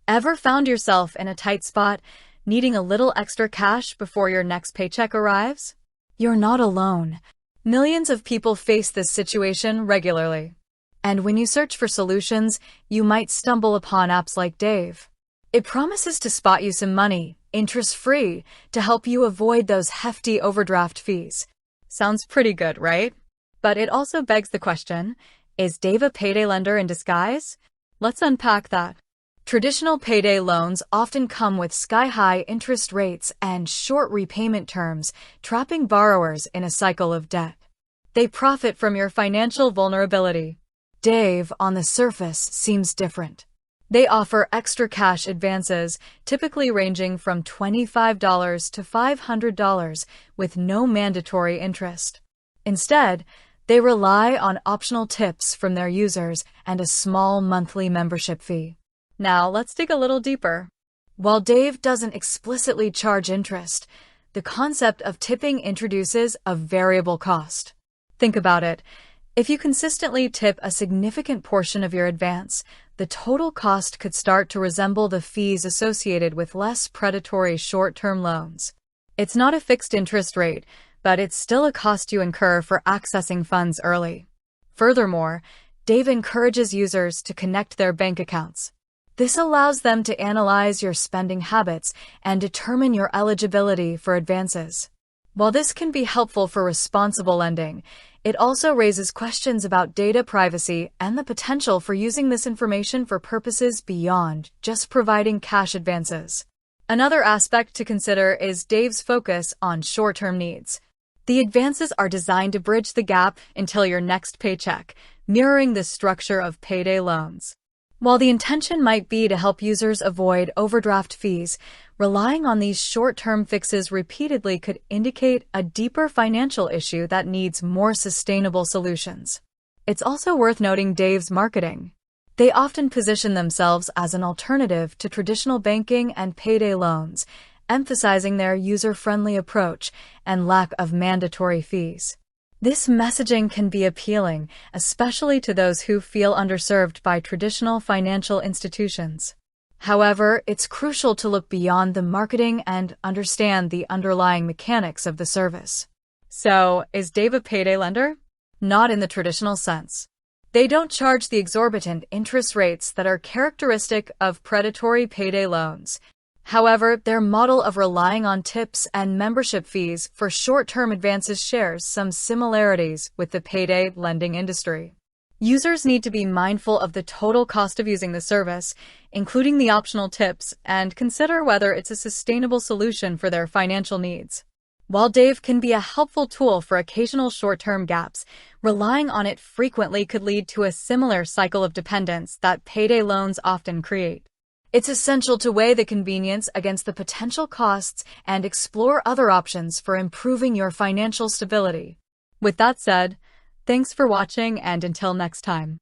Ever found yourself in a tight spot, needing a little extra cash before your next paycheck arrives? You're not alone. Millions of people face this situation regularly. And when you search for solutions, you might stumble upon apps like Dave. It promises to spot you some money, interest-free, to help you avoid those hefty overdraft fees. Sounds pretty good, right? But it also begs the question, is Dave a payday lender in disguise? Let's unpack that. Traditional payday loans often come with sky-high interest rates and short repayment terms, trapping borrowers in a cycle of debt. They profit from your financial vulnerability. Dave, on the surface, seems different. They offer extra cash advances, typically ranging from $25 to $500, with no mandatory interest. Instead, they rely on optional tips from their users and a small monthly membership fee. Now, let's dig a little deeper. While Dave doesn't explicitly charge interest, the concept of tipping introduces a variable cost. Think about it. If you consistently tip a significant portion of your advance, the total cost could start to resemble the fees associated with less predatory short-term loans. It's not a fixed interest rate, but it's still a cost you incur for accessing funds early. Furthermore, Dave encourages users to connect their bank accounts. This allows them to analyze your spending habits and determine your eligibility for advances. While this can be helpful for responsible lending, it also raises questions about data privacy and the potential for using this information for purposes beyond just providing cash advances. Another aspect to consider is Dave's focus on short-term needs. The advances are designed to bridge the gap until your next paycheck, mirroring the structure of payday loans. While the intention might be to help users avoid overdraft fees, relying on these short-term fixes repeatedly could indicate a deeper financial issue that needs more sustainable solutions. It's also worth noting Dave's marketing. They often position themselves as an alternative to traditional banking and payday loans, emphasizing their user-friendly approach and lack of mandatory fees. This messaging can be appealing, especially to those who feel underserved by traditional financial institutions. However, it's crucial to look beyond the marketing and understand the underlying mechanics of the service. So, is Dave a payday lender? Not in the traditional sense. They don't charge the exorbitant interest rates that are characteristic of predatory payday loans. However, their model of relying on tips and membership fees for short-term advances shares some similarities with the payday lending industry. Users need to be mindful of the total cost of using the service, including the optional tips, and consider whether it's a sustainable solution for their financial needs. While Dave can be a helpful tool for occasional short-term gaps, relying on it frequently could lead to a similar cycle of dependence that payday loans often create. It's essential to weigh the convenience against the potential costs and explore other options for improving your financial stability. With that said, thanks for watching, and until next time.